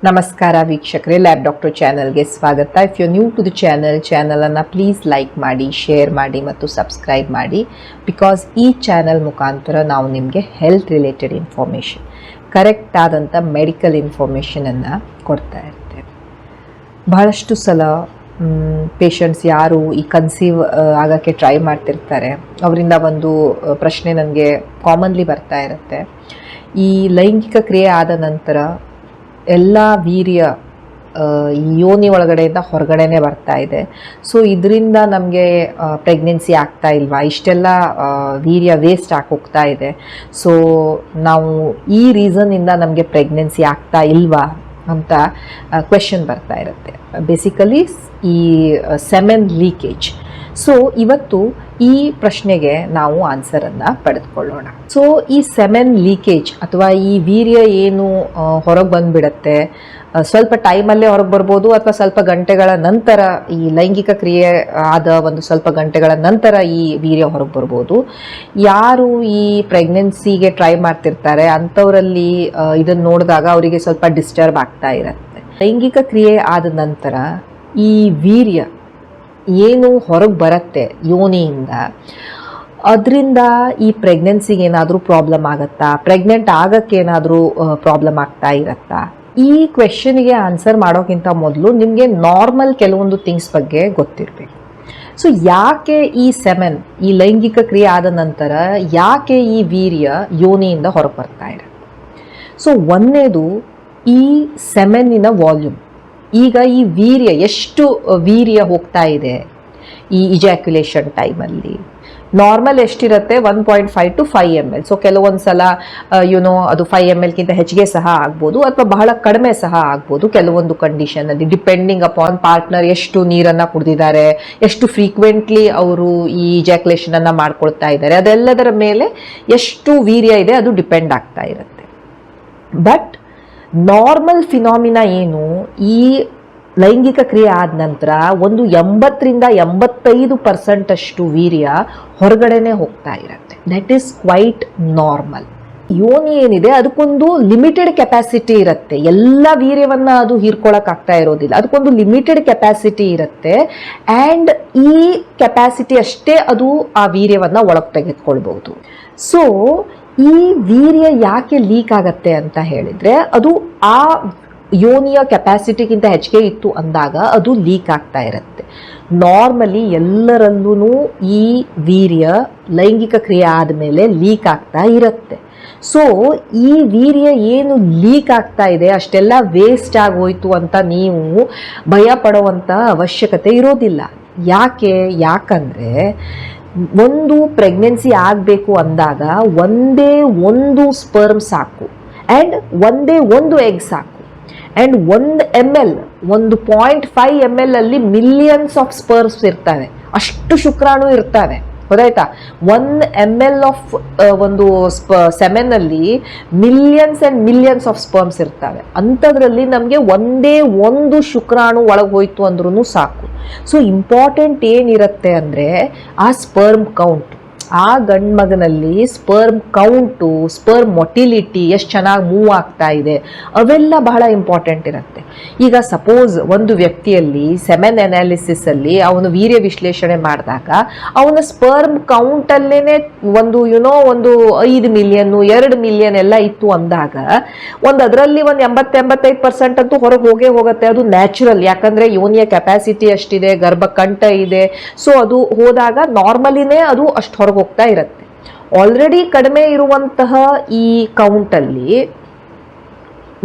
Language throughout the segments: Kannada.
ನಮಸ್ಕಾರ ವೀಕ್ಷಕರೇ, ಲ್ಯಾಬ್ ಡಾಕ್ಟರ್ ಚಾನಲ್ಗೆ ಸ್ವಾಗತ. If you new to the ಚಾನಲನ್ನು ಪ್ಲೀಸ್ ಲೈಕ್ ಮಾಡಿ, ಶೇರ್ ಮಾಡಿ ಮತ್ತು ಸಬ್ಸ್ಕ್ರೈಬ್ ಮಾಡಿ. ಬಿಕಾಸ್ ಈ ಚಾನಲ್ ಮುಖಾಂತರ ನಾವು ನಿಮಗೆ ಹೆಲ್ತ್ ರಿಲೇಟೆಡ್ ಇನ್ಫಾರ್ಮೇಷನ್, ಕರೆಕ್ಟ್ ಆದಂಥ ಮೆಡಿಕಲ್ ಇನ್ಫಾರ್ಮೇಷನನ್ನು ಕೊಡ್ತಾ ಇರ್ತೇವೆ. ಬಹಳಷ್ಟು ಸಲ ಪೇಷಂಟ್ಸ್ ಯಾರು ಈ ಕನ್ಸೀವ್ ಆಗೋಕ್ಕೆ ಟ್ರೈ ಮಾಡ್ತಿರ್ತಾರೆ, ಅವರಿಂದ ಒಂದು ಪ್ರಶ್ನೆ ನನಗೆ ಕಾಮನ್ಲಿ ಬರ್ತಾ ಇರುತ್ತೆ. ಈ ಲೈಂಗಿಕ ಕ್ರಿಯೆ ಆದ ನಂತರ ಎಲ್ಲ ವೀರ್ಯ ಯೋನಿ ಒಳಗಡೆಯಿಂದ ಹೊರಗಡೆನೇ ಬರ್ತಾ ಇದೆ. ಸೊ ಇದರಿಂದ ನಮಗೆ ಪ್ರೆಗ್ನೆನ್ಸಿ ಆಗ್ತಾ ಇಲ್ವಾ, ಇಷ್ಟೆಲ್ಲ ವೀರ್ಯ ವೇಸ್ಟ್ ಹೋಗ್ತಾ ಇದೆ. ಸೊ ನಾವು ಈ ರೀಸನ್ನಿಂದ ನಮಗೆ ಪ್ರೆಗ್ನೆನ್ಸಿ ಆಗ್ತಾ ಇಲ್ವಾ ಅಂತ ಕ್ವೆಶನ್ ಬರ್ತಾ ಇರುತ್ತೆ. ಬೇಸಿಕಲಿ ಈ ಸೆಮೆನ್ ಲೀಕೇಜ್. ಸೊ ಇವತ್ತು ಈ ಪ್ರಶ್ನೆಗೆ ನಾವು ಆನ್ಸರನ್ನು ಪಡೆದುಕೊಳ್ಳೋಣ. ಸೊ ಈ ಸೆಮೆನ್ ಲೀಕೇಜ್ ಅಥವಾ ಈ ವೀರ್ಯ ಏನು ಹೊರಗೆ ಬಂದುಬಿಡುತ್ತೆ, ಸ್ವಲ್ಪ ಟೈಮಲ್ಲೇ ಹೊರಗೆ ಬರ್ಬೋದು ಅಥವಾ ಸ್ವಲ್ಪ ಗಂಟೆಗಳ ನಂತರ, ಈ ಲೈಂಗಿಕ ಕ್ರಿಯೆ ಆದ ಒಂದು ಸ್ವಲ್ಪ ಗಂಟೆಗಳ ನಂತರ ಈ ವೀರ್ಯ ಹೊರಗೆ ಬರ್ಬೋದು. ಯಾರು ಈ ಪ್ರೆಗ್ನೆನ್ಸಿಗೆ ಟ್ರೈ ಮಾಡ್ತಿರ್ತಾರೆ ಅಂಥವರಲ್ಲಿ ಇದನ್ನು ನೋಡಿದಾಗ ಅವರಿಗೆ ಸ್ವಲ್ಪ ಡಿಸ್ಟರ್ಬ್ ಆಗ್ತಾ ಇರುತ್ತೆ. ಲೈಂಗಿಕ ಕ್ರಿಯೆ ಆದ ನಂತರ ಈ ವೀರ್ಯ ಏನು ಹೊರಗೆ ಬರುತ್ತೆ ಯೋನಿಯಿಂದ, ಅದರಿಂದ ಈ ಪ್ರೆಗ್ನೆನ್ಸಿಗೆ ಏನಾದರೂ ಪ್ರಾಬ್ಲಮ್ ಆಗುತ್ತಾ, ಪ್ರೆಗ್ನೆಂಟ್ ಆಗೋಕ್ಕೆ ಏನಾದರೂ ಪ್ರಾಬ್ಲಮ್ ಆಗ್ತಾ ಇರತ್ತಾ? ಈ ಕ್ವೆಶನ್ಗೆ ಆನ್ಸರ್ ಮಾಡೋಕ್ಕಿಂತ ಮೊದಲು ನಿಮಗೆ ನಾರ್ಮಲ್ ಕೆಲವೊಂದು ಥಿಂಗ್ಸ್ ಬಗ್ಗೆ ಗೊತ್ತಿರಬೇಕು. ಸೊ ಯಾಕೆ ಈ ಸೆಮೆನ್, ಈ ಲೈಂಗಿಕ ಕ್ರಿಯೆ ಆದ ನಂತರ ಯಾಕೆ ಈ ವೀರ್ಯ ಯೋನಿಯಿಂದ ಹೊರಗೆ ಬರ್ತಾ ಇರುತ್ತೆ? ಸೊ ಒಂದನೇದು ಈ ಸೆಮೆನ್ನಿನ ವಾಲ್ಯೂಮ್. ಈಗ ಈ ವೀರ್ಯ ಎಷ್ಟು ವೀರ್ಯ ಹೋಗ್ತಾ ಇದೆ ಈ ಇಜಾಕ್ಯುಲೇಷನ್ ಟೈಮಲ್ಲಿ, ನಾರ್ಮಲ್ ಎಷ್ಟಿರುತ್ತೆ 1.5 to 5 ml. ಸೊ ಕೆಲವೊಂದು ಸಲ ಅದು 5 mlಗಿಂತ ಹೆಚ್ಚಿಗೆ ಸಹ ಆಗ್ಬೋದು ಅಥವಾ ಬಹಳ ಕಡಿಮೆ ಸಹ ಆಗ್ಬೋದು ಕೆಲವೊಂದು ಕಂಡೀಷನಲ್ಲಿ, ಡಿಪೆಂಡಿಂಗ್ ಅಪಾನ್ ಪಾರ್ಟ್ನರ್ ಎಷ್ಟು ನೀರನ್ನು ಕುಡಿದಿದ್ದಾರೆ, ಎಷ್ಟು ಫ್ರೀಕ್ವೆಂಟ್ಲಿ ಅವರು ಈ ಇಜಾಕ್ಯುಲೇಷನನ್ನು ಮಾಡ್ಕೊಳ್ತಾ ಇದ್ದಾರೆ, ಅದೆಲ್ಲದರ ಮೇಲೆ ಎಷ್ಟು ವೀರ್ಯ ಇದೆ ಅದು ಡಿಪೆಂಡ್ ಆಗ್ತಾ ಇರುತ್ತೆ. ಬಟ್ ನಾರ್ಮಲ್ ಫಿನಾಮಿನಾ ಏನು, ಈ ಲೈಂಗಿಕ ಕ್ರಿಯೆ ಆದ ನಂತರ ಒಂದು 80 to 85% ಅಷ್ಟು ವೀರ್ಯ ಹೊರಗಡೆನೆ ಹೋಗ್ತಾ ಇರುತ್ತೆ. That is quite normal. ಯೋನಿ ಏನಿದೆ ಅದಕ್ಕೊಂದು ಲಿಮಿಟೆಡ್ ಕೆಪಾಸಿಟಿ ಇರುತ್ತೆ, ಎಲ್ಲ ವೀರ್ಯವನ್ನು ಅದು ಹೀರ್ಕೊಳ್ಳೋಕ್ಕಾಗ್ತಾ ಇರೋದಿಲ್ಲ, ಅದಕ್ಕೊಂದು ಲಿಮಿಟೆಡ್ ಕೆಪಾಸಿಟಿ ಇರುತ್ತೆ. ಆ್ಯಂಡ್ ಈ ಕೆಪಾಸಿಟಿ ಅಷ್ಟೇ ಅದು ಆ ವೀರ್ಯವನ್ನು ಒಳಗೆ ತೆಗೆದುಕೊಳ್ಬಹುದು. ಸೊ ಈ ವೀರ್ಯ ಯಾಕೆ ಲೀಕ್ ಆಗತ್ತೆ ಅಂತ ಹೇಳಿದರೆ, ಅದು ಆ ಯೋನಿಯ ಕೆಪಾಸಿಟಿಗಿಂತ ಹೆಚ್ಚಿಗೆ ಇತ್ತು ಅಂದಾಗ ಅದು ಲೀಕ್ ಆಗ್ತಾ ಇರುತ್ತೆ. ನಾರ್ಮಲಿ ಎಲ್ಲರಲ್ಲೂ ಈ ವೀರ್ಯ ಲೈಂಗಿಕ ಕ್ರಿಯೆ ಆದಮೇಲೆ ಲೀಕ್ ಆಗ್ತಾ ಇರುತ್ತೆ. ಸೊ ಈ ವೀರ್ಯ ಏನು ಲೀಕ್ ಆಗ್ತಾ ಇದೆ ಅಷ್ಟೆಲ್ಲ ವೇಸ್ಟ್ ಆಗೋಯ್ತು ಅಂತ ನೀವು ಭಯ ಪಡುವಂಥ ಅವಶ್ಯಕತೆ ಇರೋದಿಲ್ಲ. ಯಾಕಂದರೆ ಒಂದು ಪ್ರೆಗ್ನೆನ್ಸಿ ಆಗಬೇಕು ಅಂದಾಗ ಒಂದೇ ಒಂದು ಸ್ಪರ್ಮ್ ಸಾಕು, ಆ್ಯಂಡ್ ಒಂದೇ ಒಂದು ಎಗ್ ಸಾಕು. ಆ್ಯಂಡ್ 1 ml 1.5 ml ಅಲ್ಲಿ ಮಿಲಿಯನ್ಸ್ ಆಫ್ ಸ್ಪರ್ಮ್ಸ್ ಇರ್ತವೆ, ಅಷ್ಟು ಶುಕ್ರಾಣು ಇರ್ತವೆ. ಗೊತ್ತಾಯ್ತಾ? 1 ml ಆಫ್ ಒಂದು ಸೆಮೆನಲ್ಲಿ millions and millions of sperms ಇರ್ತವೆ. ಅಂಥದ್ರಲ್ಲಿ ನಮಗೆ ಒಂದೇ ಒಂದು ಶುಕ್ರಾಣು ಒಳಗೆ ಹೋಯ್ತು ಅಂದ್ರೂ ಸಾಕು. ಸೊ ಇಂಪಾರ್ಟೆಂಟ್ ಏನಿರುತ್ತೆ ಅಂದರೆ ಆ ಸ್ಪರ್ಮ್ ಕೌಂಟ್, ಆ ಗಂಡು ಮಗನಲ್ಲಿ ಸ್ಪರ್ಮ್ ಕೌಂಟು, ಸ್ಪರ್ಮ್ ಮೊಟಿಲಿಟಿ ಎಷ್ಟು ಚೆನ್ನಾಗಿ ಮೂವ್ ಆಗ್ತಾ ಇದೆ, ಅವೆಲ್ಲ ಬಹಳ ಇಂಪಾರ್ಟೆಂಟ್ ಇರುತ್ತೆ. ಈಗ ಸಪೋಸ್ ಒಂದು ವ್ಯಕ್ತಿಯಲ್ಲಿ ಸೆಮೆನ್ ಅನಾಲಿಸಿಸಲ್ಲಿ ಅವನು ವೀರ್ಯ ವಿಶ್ಲೇಷಣೆ ಮಾಡಿದಾಗ ಅವನ ಸ್ಪರ್ಮ್ ಕೌಂಟಲ್ಲೇ ಒಂದು 5 ಮಿಲಿಯನ್ 2 ಮಿಲಿಯನ್ ಎಲ್ಲ ಇತ್ತು ಅಂದಾಗ ಅದರಲ್ಲಿ 80-85% ಅಂತೂ ಹೊರಗೆ ಹೋಗುತ್ತೆ. ಅದು ನ್ಯಾಚುರಲ್, ಯಾಕಂದರೆ ಯೋನಿಯ ಕೆಪಾಸಿಟಿ ಅಷ್ಟಿದೆ, ಗರ್ಭಕಂಠ ಇದೆ. ಸೊ ಅದು ಹೋದಾಗ ನಾರ್ಮಲಿನೇ ಅದು ಅಷ್ಟು ಹೊರಗೆ ಹೋಗ್ತಾ ಇರುತ್ತೆ. ಆಲ್ರೆಡಿ ಕಡಿಮೆ ಇರುವಂತಹ ಈ ಕೌಂಟಲ್ಲಿ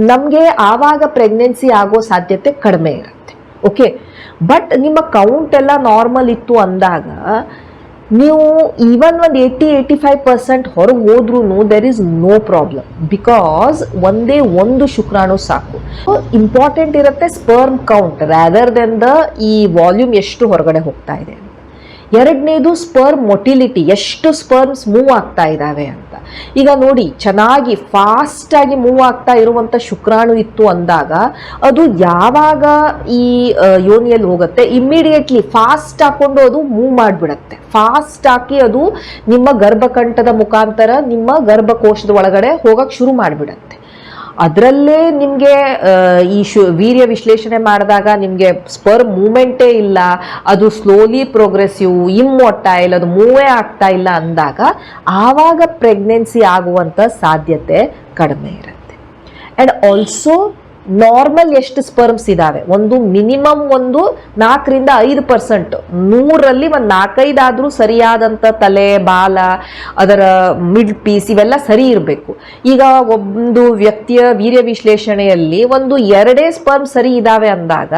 ನಮಗೆ ಆವಾಗ ಪ್ರೆಗ್ನೆನ್ಸಿ ಆಗೋ ಸಾಧ್ಯತೆ ಕಡಿಮೆ ಇರುತ್ತೆ. ಓಕೆ, ಬಟ್ ನಿಮ್ಮ ಕೌಂಟ್ ಎಲ್ಲ ನಾರ್ಮಲ್ ಇತ್ತು ಅಂದಾಗ ನೀವು ಈವನ್ 80-85% ಹೊರಗೆ ಹೋದ್ರೂ there is no problem, because ಒಂದೇ ಒಂದು ಶುಕ್ರಾಣು ಸಾಕು. ಇಂಪಾರ್ಟೆಂಟ್ ಇರುತ್ತೆ sperm count rather than the ಈ ವಾಲ್ಯೂಮ್ ಎಷ್ಟು ಹೊರಗಡೆ ಹೋಗ್ತಾ ಇದೆ. ಎರಡನೇದು ಸ್ಪರ್ಮ್ ಮೊಟಿಲಿಟಿ, ಎಷ್ಟು ಸ್ಪರ್ಮ್ಸ್ ಮೂವ್ ಆಗ್ತಾ ಇದ್ದಾವೆ ಅಂತ. ಈಗ ನೋಡಿ, ಚೆನ್ನಾಗಿ ಫಾಸ್ಟಾಗಿ ಮೂವ್ ಆಗ್ತಾ ಇರುವಂಥ ಶುಕ್ರಾಣು ಇತ್ತು ಅಂದಾಗ ಅದು ಯಾವಾಗ ಈ ಯೋನಿಯಲ್ಲಿ ಹೋಗುತ್ತೆ, ಇಮ್ಮಿಡಿಯೇಟ್ಲಿ ಫಾಸ್ಟ್ ಹಾಕೊಂಡು ಅದು ಮೂವ್ ಮಾಡಿಬಿಡತ್ತೆ. ಫಾಸ್ಟ್ ಹಾಕಿ ಅದು ನಿಮ್ಮ ಗರ್ಭಕಂಠದ ಮುಖಾಂತರ ನಿಮ್ಮ ಗರ್ಭಕೋಶದ ಒಳಗಡೆ ಹೋಗಕ್ಕೆ ಶುರು ಮಾಡಿಬಿಡತ್ತೆ. ಅದರಲ್ಲೇ ನಿಮಗೆ ಈ ವೀರ್ಯ ವಿಶ್ಲೇಷಣೆ ಮಾಡಿದಾಗ ನಿಮಗೆ ಸ್ಪರ್ಮ್ ಮೂಮೆಂಟೇ ಇಲ್ಲ, ಅದು ಸ್ಲೋಲಿ ಪ್ರೋಗ್ರೆಸಿವ್, ಇಮ್ಮೊಟೈಲ್, ಅದು ಮೂವೇ ಆಗ್ತಾ ಇಲ್ಲ ಅಂದಾಗ ಆವಾಗ ಪ್ರೆಗ್ನೆನ್ಸಿ ಆಗುವಂಥ ಸಾಧ್ಯತೆ ಕಡಿಮೆ ಇರುತ್ತೆ. ಆ್ಯಂಡ್ ಆಲ್ಸೋ ನಾರ್ಮಲ್ ಎಷ್ಟು ಸ್ಪರ್ಮ್ಸ್ ಇದಾವೆ, ಒಂದು ಮಿನಿಮಮ್ ಒಂದು 4-5%, 100ರಲ್ಲಿ ಒಂದು 4-5 ಆದರೂ ಸರಿಯಾದಂಥ ತಲೆ, ಬಾಲ, ಅದರ ಮಿಡ್ ಪೀಸ್ ಇವೆಲ್ಲ ಸರಿ ಇರಬೇಕು. ಈಗ ಒಂದು ವ್ಯಕ್ತಿಯ ವೀರ್ಯ ವಿಶ್ಲೇಷಣೆಯಲ್ಲಿ ಒಂದು 2 ಸ್ಪರ್ಮ್ ಸರಿ ಇದಾವೆ ಅಂದಾಗ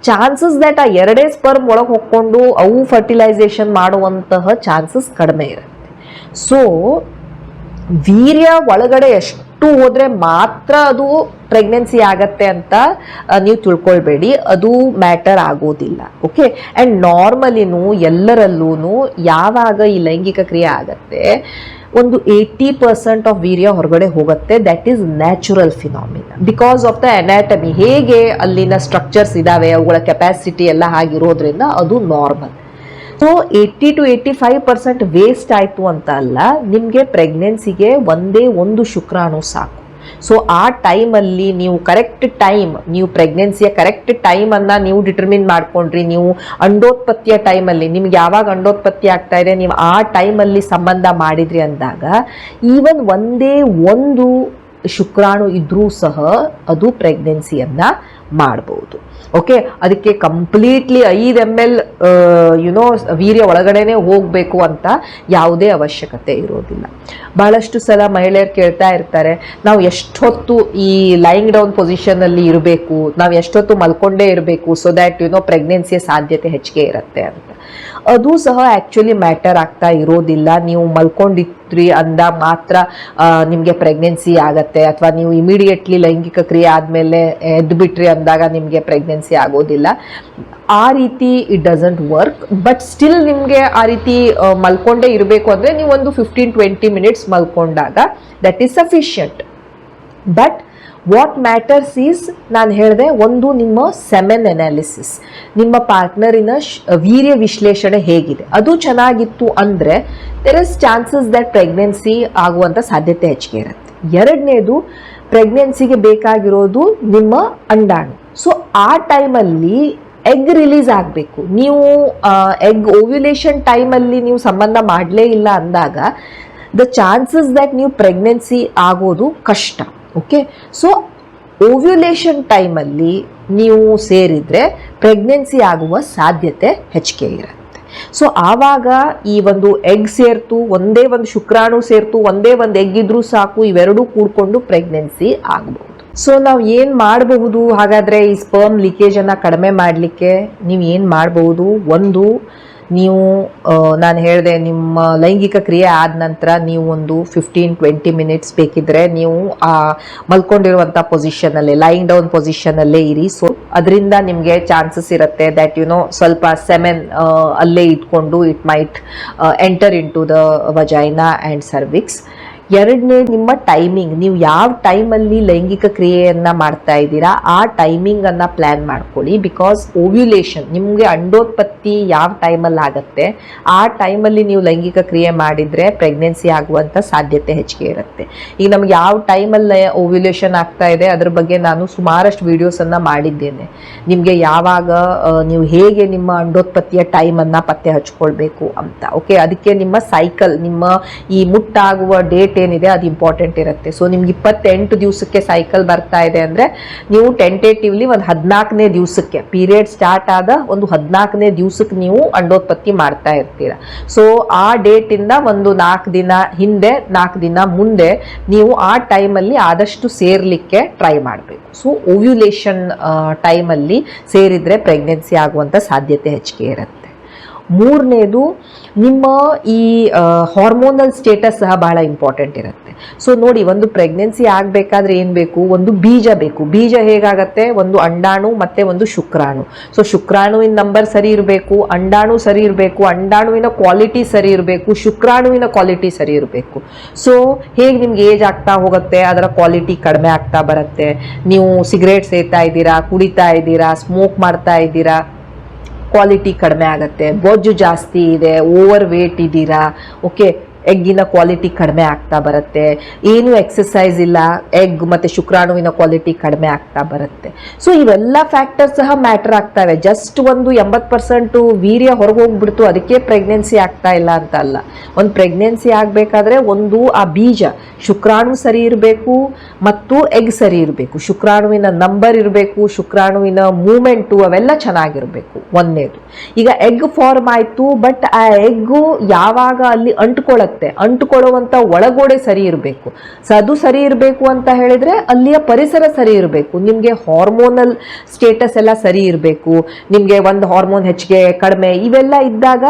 ಚಾನ್ಸಸ್ ದಟ್ ಆ 2 ಸ್ಪರ್ಮ್ ಒಳಗೆ ಹೋಗ್ಕೊಂಡು ಅವು ಫರ್ಟಿಲೈಸೇಷನ್ ಮಾಡುವಂತಹ ಚಾನ್ಸಸ್ ಕಡಿಮೆ ಇರುತ್ತೆ. ಸೊ ವೀರ್ಯ ಒಳಗಡೆ ಎಷ್ಟು ಹೋದ್ರೆ ಮಾತ್ರ ಅದು ಪ್ರೆಗ್ನೆನ್ಸಿ ಆಗತ್ತೆ ಅಂತ ನೀವು ತಿಳ್ಕೊಳ್ಬೇಡಿ, ಅದು ಮ್ಯಾಟರ್ ಆಗೋದಿಲ್ಲ. ಓಕೆ. ಆ್ಯಂಡ್ ನಾರ್ಮಲಿನೂ ಎಲ್ಲರಲ್ಲೂ ಯಾವಾಗ ಈ ಲೈಂಗಿಕ ಕ್ರಿಯೆ ಆಗತ್ತೆ ಒಂದು 80% ಆಫ್ ವೀರ್ಯ ಹೊರಗಡೆ ಹೋಗುತ್ತೆ. That is natural phenomena because of the anatomy, ಹೇಗೆ ಅಲ್ಲಿನ ಸ್ಟ್ರಕ್ಚರ್ಸ್ ಇದಾವೆ, ಅವುಗಳ ಕೆಪಾಸಿಟಿ ಎಲ್ಲ ಹಾಗಿರೋದ್ರಿಂದ ಅದು ನಾರ್ಮಲ್. ಸೊ 80-85% ವೇಸ್ಟ್ ಆಯಿತು ಅಂತ ಅಲ್ಲ, ನಿಮಗೆ ಪ್ರೆಗ್ನೆನ್ಸಿಗೆ ಒಂದೇ ಒಂದು ಶುಕ್ರಾಣು ಸಾಕು. ಸೊ ಆ ಟೈಮಲ್ಲಿ ನೀವು ಕರೆಕ್ಟ್ ಟೈಮ್, ನೀವು ಪ್ರೆಗ್ನೆನ್ಸಿಯ ಕರೆಕ್ಟ್ ಟೈಮನ್ನು ನೀವು ಡಿಟರ್ಮಿನ್ ಮಾಡ್ಕೊಂಡ್ರಿ, ನೀವು ಅಂಡೋತ್ಪತ್ತಿಯ ಟೈಮಲ್ಲಿ ನಿಮ್ಗೆ ಯಾವಾಗ ಅಂಡೋತ್ಪತ್ತಿ ಆಗ್ತಾ ಇದೆ ನೀವು ಆ ಟೈಮಲ್ಲಿ ಸಂಬಂಧ ಮಾಡಿದ್ರಿ ಅಂದಾಗ ಈವನ್ ಒಂದೇ ಒಂದು ಶುಕ್ರಾಣು ಇದ್ರೂ ಸಹ ಅದು ಪ್ರೆಗ್ನೆನ್ಸಿಯನ್ನು ಮಾಡ್ಬೋದು. ಓಕೆ. ಅದಕ್ಕೆ ಕಂಪ್ಲೀಟ್ಲಿ 5 ml ವೀರ್ಯ ಒಳಗಡೆನೆ ಹೋಗಬೇಕು ಅಂತ ಯಾವುದೇ ಅವಶ್ಯಕತೆ ಇರೋದಿಲ್ಲ. ಬಹಳಷ್ಟು ಸಲ ಮಹಿಳೆಯರು ಕೇಳ್ತಾ ಇರ್ತಾರೆ, ನಾವು ಎಷ್ಟೊತ್ತು ಈ ಲೈಂಗ್ ಡೌನ್ ಪೊಸಿಷನಲ್ಲಿ ಇರಬೇಕು, ನಾವು ಎಷ್ಟೊತ್ತು ಮಲ್ಕೊಂಡೇ ಇರಬೇಕು ಸೊ ದ್ಯಾಟ್ ಪ್ರೆಗ್ನೆನ್ಸಿಯ ಸಾಧ್ಯತೆ ಹೆಚ್ಚಿಗೆ ಇರುತ್ತೆ ಅಂತ. ಅದು ಸಹ ಆ್ಯಕ್ಚುಲಿ ಮ್ಯಾಟರ್ ಆಗ್ತಾ ಇರೋದಿಲ್ಲ. ನೀವು ಮಲ್ಕೊಂಡಿದ್ರಿ ಅಂದ ಮಾತ್ರ ನಿಮಗೆ ಪ್ರೆಗ್ನೆನ್ಸಿ ಆಗತ್ತೆ, ಅಥವಾ ನೀವು ಇಮಿಡಿಯೇಟ್ಲಿ ಲೈಂಗಿಕ ಕ್ರಿಯೆ ಆದಮೇಲೆ ಎದ್ದುಬಿಟ್ರಿ ಅಂದಾಗ ನಿಮಗೆ ಪ್ರೆಗ್ನೆನ್ಸಿ ಆಗೋದಿಲ್ಲ. ಆ ರೀತಿ it doesn't work. But still ನಿಮಗೆ ಆ ರೀತಿ ಮಲ್ಕೊಂಡೇ ಇರಬೇಕು ಅಂದರೆ ನೀವು ಒಂದು 15-20 ಮಿನಿಟ್ಸ್ ಮಲ್ಕೊಂಡಾಗ that is sufficient. But what matters is, ನಾನು ಹೇಳಿದೆ, ಒಂದು ನಿಮ್ಮ ಸೆಮೆನ್ ಅನಾಲಿಸಿಸ್, ನಿಮ್ಮ ಪಾರ್ಟ್ನರಿನ ವೀರ್ಯ ವಿಶ್ಲೇಷಣೆ ಹೇಗಿದೆ, ಅದು ಚೆನ್ನಾಗಿತ್ತು ಅಂದರೆ there is chances that pregnancy ಆಗುವಂಥ ಸಾಧ್ಯತೆ ಹೆಚ್ಚಿಗೆ ಇರುತ್ತೆ. ಎರಡನೇದು, ಪ್ರೆಗ್ನೆನ್ಸಿಗೆ ಬೇಕಾಗಿರೋದು ನಿಮ್ಮ ಅಂಡಾಣು. ಸೊ ಆ ಟೈಮಲ್ಲಿ ಎಗ್ ರಿಲೀಸ್ ಆಗಬೇಕು. ನೀವು ಎಗ್ ಓವ್ಯುಲೇಷನ್ ಟೈಮಲ್ಲಿ ನೀವು ಸಂಬಂಧ ಮಾಡಲೇ ಇಲ್ಲ ಅಂದಾಗ ದ ಚಾನ್ಸಸ್ ದಟ್ ನೀವು ಪ್ರೆಗ್ನೆನ್ಸಿ ಆಗೋದು ಕಷ್ಟ. ಓಕೆ. ಸೊ ಓವ್ಯುಲೇಷನ್ ಟೈಮಲ್ಲಿ ನೀವು ಸೇರಿದರೆ ಪ್ರೆಗ್ನೆನ್ಸಿ ಆಗುವ ಸಾಧ್ಯತೆ ಹೆಚ್ಚಿಗೆ ಇರುತ್ತೆ. ಸೊ ಆವಾಗ ಈ ಒಂದು ಎಗ್ ಸೇರ್ತು, ಒಂದೇ ಒಂದು ಶುಕ್ರಾಣು ಸೇರ್ತು, ಒಂದೇ ಒಂದು ಎಗ್ ಇದ್ರೂ ಸಾಕು, ಇವೆರಡೂ ಕೂಡ್ಕೊಂಡು ಪ್ರೆಗ್ನೆನ್ಸಿ ಆಗ್ಬೋದು. ಸೊ ನಾವು ಏನು ಮಾಡಬಹುದು ಹಾಗಾದರೆ ಈ ಸ್ಪರ್ಮ್ ಲೀಕೇಜನ್ನು ಕಡಿಮೆ ಮಾಡಲಿಕ್ಕೆ? ನೀವು ಏನು ಮಾಡಬಹುದು, ಒಂದು ನೀವು ನಾನು ಹೇಳಿದೆ ನಿಮ್ಮ ಲೈಂಗಿಕ ಕ್ರಿಯೆ ಆದ ನಂತರ ನೀವು ಒಂದು 15-20 ಮಿನಿಟ್ಸ್ ಬೇಕಿದ್ರೆ ನೀವು ಆ ಮಲ್ಕೊಂಡಿರುವಂಥ ಪೊಸಿಷನಲ್ಲೇ, ಲೈಂಗ್ ಡೌನ್ ಪೊಸಿಷನಲ್ಲೇ ಇರಿ. ಸೊ ಅದರಿಂದ ನಿಮಗೆ ಚಾನ್ಸಸ್ ಇರುತ್ತೆ ದ್ಯಾಟ್ ಸ್ವಲ್ಪ ಸೆಮೆನ್ ಅಲ್ಲೇ ಇಟ್ಕೊಂಡು it might enter into the vagina and cervix. ಎರಡನೇ, ನಿಮ್ಮ ಟೈಮಿಂಗ್, ನೀವು ಯಾವ ಟೈಮಲ್ಲಿ ಲೈಂಗಿಕ ಕ್ರಿಯೆಯನ್ನು ಮಾಡ್ತಾ ಇದ್ದೀರಾ ಆ ಟೈಮಿಂಗನ್ನು ಪ್ಲ್ಯಾನ್ ಮಾಡ್ಕೊಳ್ಳಿ. ಬಿಕಾಸ್ ಓವ್ಯುಲೇಷನ್, ನಿಮಗೆ ಅಂಡೋತ್ಪತ್ತಿ ಯಾವ ಟೈಮಲ್ಲಿ ಆಗುತ್ತೆ ಆ ಟೈಮಲ್ಲಿ ನೀವು ಲೈಂಗಿಕ ಕ್ರಿಯೆ ಮಾಡಿದರೆ ಪ್ರೆಗ್ನೆನ್ಸಿ ಆಗುವಂಥ ಸಾಧ್ಯತೆ ಹೆಚ್ಚಿಗೆ ಇರುತ್ತೆ. ಈಗ ನಮ್ಗೆ ಯಾವ ಟೈಮಲ್ಲಿ ಓವ್ಯುಲೇಷನ್ ಆಗ್ತಾ ಇದೆ ಅದ್ರ ಬಗ್ಗೆ ನಾನು ಸುಮಾರಷ್ಟು ವೀಡಿಯೋಸನ್ನು ಮಾಡಿದ್ದೇನೆ. ನಿಮಗೆ ಯಾವಾಗ ನೀವು ಹೇಗೆ ನಿಮ್ಮ ಅಂಡೋತ್ಪತ್ತಿಯ ಟೈಮನ್ನು ಪತ್ತೆ ಹಚ್ಕೊಳ್ಬೇಕು ಅಂತ. ಓಕೆ. ಅದಕ್ಕೆ ನಿಮ್ಮ ಸೈಕಲ್, ನಿಮ್ಮ ಈ ಮುಟ್ಟಾಗುವ ಡೇಟ್ ಏನಿದೆ ಅದು ಇಂಪಾರ್ಟೆಂಟ್ ಇರುತ್ತೆ. ಸೊ ನಿಮ್ಗೆ 28 ದಿವಸಕ್ಕೆ ಸೈಕಲ್ ಬರ್ತಾ ಇದೆ ಅಂದರೆ ನೀವು ಟೆಂಟೇಟಿವ್ಲಿ ಒಂದು 14ನೇ ದಿವಸಕ್ಕೆ, ಪೀರಿಯಡ್ ಸ್ಟಾರ್ಟ್ ಆದ ಒಂದು 14ನೇ ದಿವಸಕ್ಕೆ ನೀವು ಅಂಡೋತ್ಪತ್ತಿ ಮಾಡ್ತಾ ಇರ್ತೀರ. ಸೊ ಆ ಡೇಟಿಂದ ಒಂದು 4 ದಿನ ಹಿಂದೆ, 4 ದಿನ ಮುಂದೆ ನೀವು ಆ ಟೈಮಲ್ಲಿ ಆದಷ್ಟು ಸೇರ್ಲಿಕ್ಕೆ ಟ್ರೈ ಮಾಡಬೇಕು. ಸೊ ಓವ್ಯುಲೇಷನ್ ಟೈಮಲ್ಲಿ ಸೇರಿದರೆ ಪ್ರೆಗ್ನೆನ್ಸಿ ಆಗುವಂಥ ಸಾಧ್ಯತೆ ಹೆಚ್ಚಿಗೆ ಇರುತ್ತೆ. ಮೂರನೇದು, ನಿಮ್ಮ ಈ ಹಾರ್ಮೋನಲ್ ಸ್ಟೇಟಸ್ ಸಹ ಬಹಳ ಇಂಪಾರ್ಟೆಂಟ್ ಇರುತ್ತೆ. ಸೊ ನೋಡಿ, ಒಂದು ಪ್ರೆಗ್ನೆನ್ಸಿ ಆಗಬೇಕಾದ್ರೆ ಏನು ಬೇಕು, ಒಂದು ಬೀಜ ಬೇಕು. ಬೀಜ ಹೇಗಾಗತ್ತೆ, ಒಂದು ಅಂಡಾಣು ಮತ್ತು ಒಂದು ಶುಕ್ರಾಣು. ಸೊ ಶುಕ್ರಾಣುವಿನ ನಂಬರ್ ಸರಿ ಇರಬೇಕು, ಅಂಡಾಣು ಸರಿ ಇರಬೇಕು, ಅಂಡಾಣುವಿನ ಕ್ವಾಲಿಟಿ ಸರಿ ಇರಬೇಕು, ಶುಕ್ರಾಣುವಿನ ಕ್ವಾಲಿಟಿ ಸರಿ ಇರಬೇಕು. ಸೊ ಹೇಗೆ ನಿಮ್ಗೆ ಏಜ್ ಆಗ್ತಾ ಹೋಗುತ್ತೆ ಅದರ ಕ್ವಾಲಿಟಿ ಕಡಿಮೆ ಆಗ್ತಾ ಬರುತ್ತೆ. ನೀವು ಸಿಗರೇಟ್ ಸೇತಾ ಇದ್ದೀರಾ, ಕುಡಿತಾ ಇದ್ದೀರಾ, ಸ್ಮೋಕ್ ಮಾಡ್ತಾ ಇದ್ದೀರಾ, ಕ್ವಾಲಿಟಿ ಕಡಿಮೆ ಆಗುತ್ತೆ. ಬೊಜ್ಜು ಜಾಸ್ತಿ ಇದೆ, ಓವರ್ ವೇಟ್ ಇದ್ದೀರಾ, ಓಕೆ, ಎಗ್ಗಿನ ಕ್ವಾಲಿಟಿ ಕಡಿಮೆ ಆಗ್ತಾ ಬರುತ್ತೆ. ಏನು ಎಕ್ಸಸೈಸ್ ಇಲ್ಲ, ಎಗ್ ಮತ್ತು ಶುಕ್ರಾಣುವಿನ ಕ್ವಾಲಿಟಿ ಕಡಿಮೆ ಆಗ್ತಾ ಬರುತ್ತೆ. ಸೊ ಇವೆಲ್ಲ ಫ್ಯಾಕ್ಟರ್ಸ್ ಸಹ ಮ್ಯಾಟರ್ ಆಗ್ತವೆ. ಜಸ್ಟ್ ಒಂದು 80% ವೀರ್ಯ ಹೊರಗೆ ಹೋಗ್ಬಿಡ್ತು ಅದಕ್ಕೆ ಪ್ರೆಗ್ನೆನ್ಸಿ ಆಗ್ತಾ ಇಲ್ಲ ಅಂತ ಅಲ್ಲ. ಒಂದು ಪ್ರೆಗ್ನೆನ್ಸಿ ಆಗಬೇಕಾದ್ರೆ ಒಂದು ಆ ಬೀಜ ಶುಕ್ರಾಣು ಸರಿ ಇರಬೇಕು ಮತ್ತು ಎಗ್ ಸರಿ ಇರಬೇಕು, ಶುಕ್ರಾಣುವಿನ ನಂಬರ್ ಇರಬೇಕು, ಶುಕ್ರಾಣುವಿನ ಮೂಮೆಂಟು ಅವೆಲ್ಲ ಚೆನ್ನಾಗಿರಬೇಕು ಒಂದನೇದು. ಈಗ ಎಗ್ ಫಾರ್ಮ್ ಆಯಿತು, ಬಟ್ ಆ ಎಗ್ಗು ಯಾವಾಗ ಅಲ್ಲಿ ಅಂಟುಕೊಳ್ಳುವಂಥ ಒಳಗೋಡೆ ಸರಿ ಇರಬೇಕು. ಅದು ಸರಿ ಇರಬೇಕು ಅಂತ ಹೇಳಿದ್ರೆ ಅಲ್ಲಿಯ ಪರಿಸರ ಸರಿ ಇರಬೇಕು. ನಿಮಗೆ ಹಾರ್ಮೋನಲ್ ಸ್ಟೇಟಸ್ ಎಲ್ಲ ಸರಿ ಇರಬೇಕು. ನಿಮಗೆ ಒಂದು ಹಾರ್ಮೋನ್ ಹೆಚ್ಚಿಗೆ ಕಡಿಮೆ ಇವೆಲ್ಲ ಇದ್ದಾಗ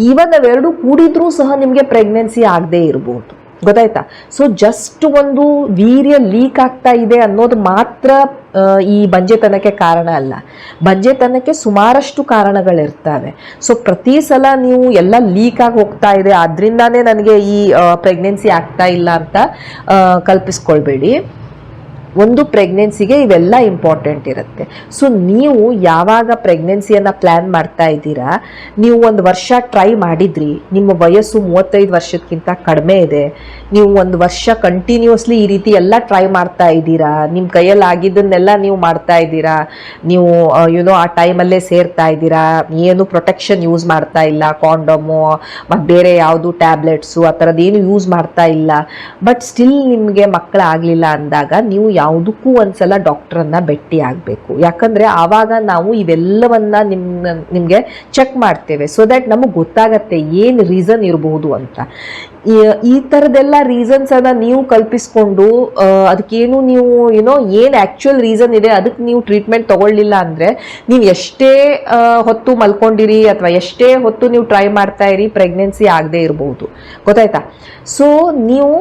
ಈವನ್ ಅವೆರಡು ಕೂಡಿದ್ರೂ ಸಹ ನಿಮಗೆ ಪ್ರೆಗ್ನೆನ್ಸಿ ಆಗದೆ ಇರಬಹುದು. ಗೊತ್ತಾಯ್ತಾ? ಸೊ ಜಸ್ಟ್ ಒಂದು ವೀರ್ಯ ಲೀಕ್ ಆಗ್ತಾ ಇದೆ ಅನ್ನೋದು ಮಾತ್ರ ಈ ಬಂಜೆತನಕ್ಕೆ ಕಾರಣ ಅಲ್ಲ. ಬಂಜೆತನಕ್ಕೆ ಸುಮಾರಷ್ಟು ಕಾರಣಗಳಿರ್ತವೆ. ಸೊ ಪ್ರತಿ ಸಲ ನೀವು ಎಲ್ಲ ಲೀಕ್ ಆಗಿ ಹೋಗ್ತಾ ಇದೆ ಅದರಿಂದಾನೇ ನನಗೆ ಈ ಪ್ರೆಗ್ನೆನ್ಸಿ ಆಗ್ತಾ ಇಲ್ಲ ಅಂತ ಕಲ್ಪಿಸ್ಕೊಳ್ಬೇಡಿ. ಒಂದು ಪ್ರೆಗ್ನೆನ್ಸಿಗೆ ಇವೆಲ್ಲ ಇಂಪಾರ್ಟೆಂಟ್ ಇರುತ್ತೆ. ಸೊ ನೀವು ಯಾವಾಗ ಪ್ರೆಗ್ನೆನ್ಸಿಯನ್ನು ಪ್ಲ್ಯಾನ್ ಮಾಡ್ತಾ ಇದ್ದೀರಾ, ನೀವು ಒಂದು ವರ್ಷ ಟ್ರೈ ಮಾಡಿದ್ರಿ, ನಿಮ್ಮ ವಯಸ್ಸು 35 ವರ್ಷಕ್ಕಿಂತ ಕಡಿಮೆ ಇದೆ, ನೀವು ಒಂದು ವರ್ಷ ಕಂಟಿನ್ಯೂಸ್ಲಿ ಈ ರೀತಿ ಎಲ್ಲ ಟ್ರೈ ಮಾಡ್ತಾ ಇದ್ದೀರಾ, ನಿಮ್ಮ ಕೈಯಲ್ಲಿ ಆಗಿದ್ದನ್ನೆಲ್ಲ ನೀವು ಮಾಡ್ತಾ ಇದ್ದೀರಾ, ನೀವು ಆ ಟೈಮಲ್ಲೇ ಸೇರ್ತಾ ಇದ್ದೀರಾ, ಏನು ಪ್ರೊಟೆಕ್ಷನ್ ಯೂಸ್ ಮಾಡ್ತಾ ಇಲ್ಲ, ಕಾಂಡೋಮು ಮತ್ತು ಬೇರೆ ಯಾವುದು ಟ್ಯಾಬ್ಲೆಟ್ಸು ಆ ಥರದ್ದು ಏನು ಯೂಸ್ ಮಾಡ್ತಾ ಇಲ್ಲ, ಬಟ್ ಸ್ಟಿಲ್ ನಿಮಗೆ ಮಕ್ಕಳಾಗಲಿಲ್ಲ ಅಂದಾಗ ನೀವು ಯಾವುದಕ್ಕೂ ಒಂದ್ಸಲ ಡಾಕ್ಟ್ರನ್ನ ಭೇಟಿ ಆಗಬೇಕು. ಯಾಕಂದರೆ ಆವಾಗ ನಾವು ಇವೆಲ್ಲವನ್ನ ನಿಮಗೆ ಚೆಕ್ ಮಾಡ್ತೇವೆ. ಸೊ ದ್ಯಾಟ್ ನಮಗೆ ಗೊತ್ತಾಗತ್ತೆ ಏನು ರೀಸನ್ ಇರಬಹುದು ಅಂತ. ಈ ಥರದ್ದೆಲ್ಲ ರೀಸನ್ಸನ್ನು ನೀವು ಕಲ್ಪಿಸ್ಕೊಂಡು ಅದಕ್ಕೇನು ನೀವು ಏನು ಆ್ಯಕ್ಚುಯಲ್ ರೀಸನ್ ಇದೆ ಅದಕ್ಕೆ ನೀವು ಟ್ರೀಟ್ಮೆಂಟ್ ತೊಗೊಳ್ಳಿಲ್ಲ ಅಂದರೆ ನೀವು ಎಷ್ಟೇ ಹೊತ್ತು ಮಲ್ಕೊಂಡಿರಿ ಅಥವಾ ಎಷ್ಟೇ ಹೊತ್ತು ನೀವು ಟ್ರೈ ಮಾಡ್ತಾ ಇರಿ ಪ್ರೆಗ್ನೆನ್ಸಿ ಆಗದೆ ಇರಬಹುದು. ಗೊತ್ತಾಯ್ತಾ? ಸೊ ನೀವು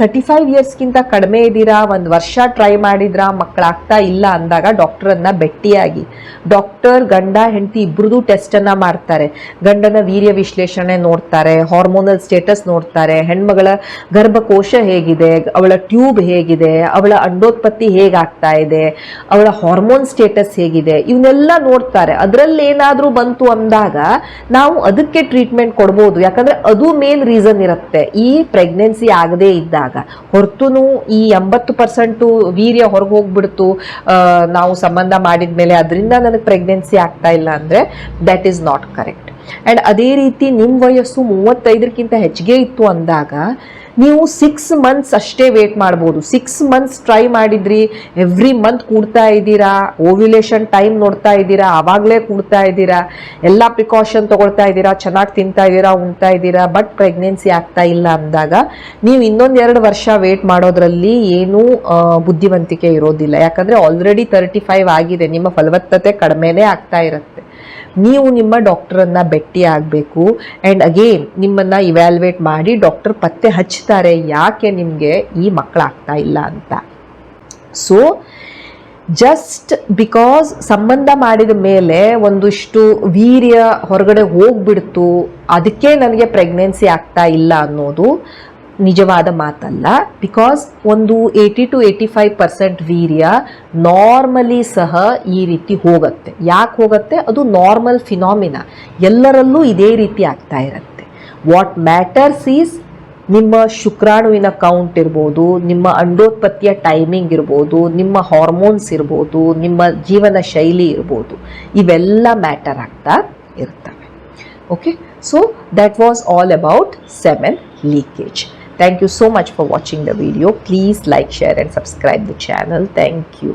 35 ಇಯರ್ಸ್ಗಿಂತ ಕಡಿಮೆ ಇದ್ದೀರಾ, ಒಂದು ವರ್ಷ ಟ್ರೈ ಮಾಡಿದ್ರಾ, ಮಕ್ಕಳಾಗ್ತಾ ಇಲ್ಲ ಅಂದಾಗ ಡಾಕ್ಟ್ರನ್ನ ಭೇಟಿಯಾಗಿ. ಡಾಕ್ಟರ್ ಗಂಡ ಹೆಂಡತಿ ಇಬ್ಬರದು ಟೆಸ್ಟನ್ನು ಮಾಡ್ತಾರೆ. ಗಂಡನ ವೀರ್ಯ ವಿಶ್ಲೇಷಣೆ ನೋಡ್ತಾರೆ, ಹಾರ್ಮೋನಲ್ ಸ್ಟೇಟಸ್ ನೋಡ್ತಾರೆ, ಹೆಣ್ಮಗಳ ಗರ್ಭಕೋಶ ಹೇಗಿದೆ, ಅವಳ ಟ್ಯೂಬ್ ಹೇಗಿದೆ, ಅವಳ ಅಂಡೋತ್ಪತ್ತಿ ಹೇಗಾಗ್ತಾ ಇದೆ, ಅವಳ ಹಾರ್ಮೋನ್ ಸ್ಟೇಟಸ್ ಹೇಗಿದೆ, ಇವನ್ನೆಲ್ಲ ನೋಡ್ತಾರೆ. ಅದರಲ್ಲಿ ಏನಾದರೂ ಬಂತು ಅಂದಾಗ ನಾವು ಅದಕ್ಕೆ ಟ್ರೀಟ್ಮೆಂಟ್ ಕೊಡ್ಬೋದು. ಯಾಕಂದರೆ ಅದು ಮೇನ್ ರೀಸನ್ ಇರುತ್ತೆ ಈ ಪ್ರೆಗ್ನೆನ್ಸಿ ಆಗದೇ ಇದ್ದಾಗ. ಹೊರತುನು ಈ 80% ವೀರ್ಯ ಹೊರಗೆ ಹೋಗ್ಬಿಡ್ತು ನಾವು ಸಂಬಂಧ ಮಾಡಿದ ಮೇಲೆ ಅದರಿಂದ ನನಗೆ ಪ್ರೆಗ್ನೆನ್ಸಿ ಆಗ್ತಾ ಇಲ್ಲ ಅಂದರೆ that is not correct. And ಅದೇ ರೀತಿ ನಿಮ್ಮ ವಯಸ್ಸು 35ಕ್ಕಿಂತ ಹೆಚ್ಚಿಗೆ ಇತ್ತು ಅಂದಾಗ ನೀವು 6 ಮಂತ್ಸ್ ಅಷ್ಟೇ ವೇಟ್ ಮಾಡ್ಬೋದು. 6 ಮಂತ್ಸ್ ಟ್ರೈ ಮಾಡಿದ್ರಿ, ಎವ್ರಿ ಮಂತ್ ಕೂಡ್ತಾ ಇದ್ದೀರಾ, ಓವ್ಯುಲೇಷನ್ ಟೈಮ್ ನೋಡ್ತಾ ಇದ್ದೀರಾ, ಆವಾಗಲೇ ಕೂಡ್ತಾ ಇದ್ದೀರಾ, ಎಲ್ಲ ಪ್ರಿಕಾಷನ್ ತೊಗೊಳ್ತಾ ಇದ್ದೀರಾ, ಚೆನ್ನಾಗಿ ತಿಂತಾ ಇದ್ದೀರಾ, ಉಣ್ತಾ ಇದ್ದೀರಾ, ಬಟ್ ಪ್ರೆಗ್ನೆನ್ಸಿ ಆಗ್ತಾ ಇಲ್ಲ ಅಂದಾಗ ನೀವು ಇನ್ನೊಂದು 2 ವರ್ಷ ವೇಟ್ ಮಾಡೋದ್ರಲ್ಲಿ ಏನೂ ಬುದ್ಧಿವಂತಿಕೆ ಇರೋದಿಲ್ಲ. ಯಾಕಂದರೆ ಆಲ್ರೆಡಿ 35 ಆಗಿದೆ, ನಿಮ್ಮ ಫಲವತ್ತತೆ ಕಡಿಮೆನೇ ಆಗ್ತಾ ಇರುತ್ತೆ. ನೀವು ನಿಮ್ಮ ಡಾಕ್ಟರನ್ನ ಭೇಟಿ ಆಗಬೇಕು. ಆ್ಯಂಡ್ ಅಗೇನ್ ನಿಮ್ಮನ್ನು ಇವ್ಯಾಲ್ಯುವೇಟ್ ಮಾಡಿ ಡಾಕ್ಟರ್ ಪತ್ತೆ ಹಚ್ತಾರೆ ಯಾಕೆ ನಿಮಗೆ ಈ ಮಕ್ಕಳಾಗ್ತಾ ಇಲ್ಲ ಅಂತ. ಸೊ ಜಸ್ಟ್ ಬಿಕಾಸ್ ಸಂಬಂಧ ಮಾಡಿದ ಮೇಲೆ ಒಂದಿಷ್ಟು ವೀರ್ಯ ಹೊರಗಡೆ ಹೋಗ್ಬಿಡ್ತು ಅದಕ್ಕೆ ನನಗೆ ಪ್ರೆಗ್ನೆನ್ಸಿ ಆಗ್ತಾ ಇಲ್ಲ ಅನ್ನೋದು ನಿಜವಾದ ಮಾತಲ್ಲ. ಬಿಕಾಸ್ ಒಂದು 80 to 85% ವೀರ್ಯ ನಾರ್ಮಲಿ ಸಹ ಈ ರೀತಿ ಹೋಗುತ್ತೆ. ಯಾಕೆ ಹೋಗುತ್ತೆ? ಅದು ನಾರ್ಮಲ್ ಫಿನಾಮಿನಾ, ಎಲ್ಲರಲ್ಲೂ ಇದೇ ರೀತಿ ಆಗ್ತಾ ಇರುತ್ತೆ. ವಾಟ್ ಮ್ಯಾಟರ್ಸ್ ಈಸ್ ನಿಮ್ಮ ಶುಕ್ರಾಣುವಿನ ಕೌಂಟ್ ಇರ್ಬೋದು, ನಿಮ್ಮ ಅಂಡೋತ್ಪತ್ತಿಯ ಟೈಮಿಂಗ್ ಇರ್ಬೋದು, ನಿಮ್ಮ ಹಾರ್ಮೋನ್ಸ್ ಇರ್ಬೋದು, ನಿಮ್ಮ ಜೀವನ ಶೈಲಿ ಇರ್ಬೋದು, ಇವೆಲ್ಲ ಮ್ಯಾಟರ್ ಆಗ್ತಾ ಇರ್ತವೆ. Okay, so that was all about semen leakage. Thank you so much for watching the video. Please like, share and subscribe the channel. Thank you.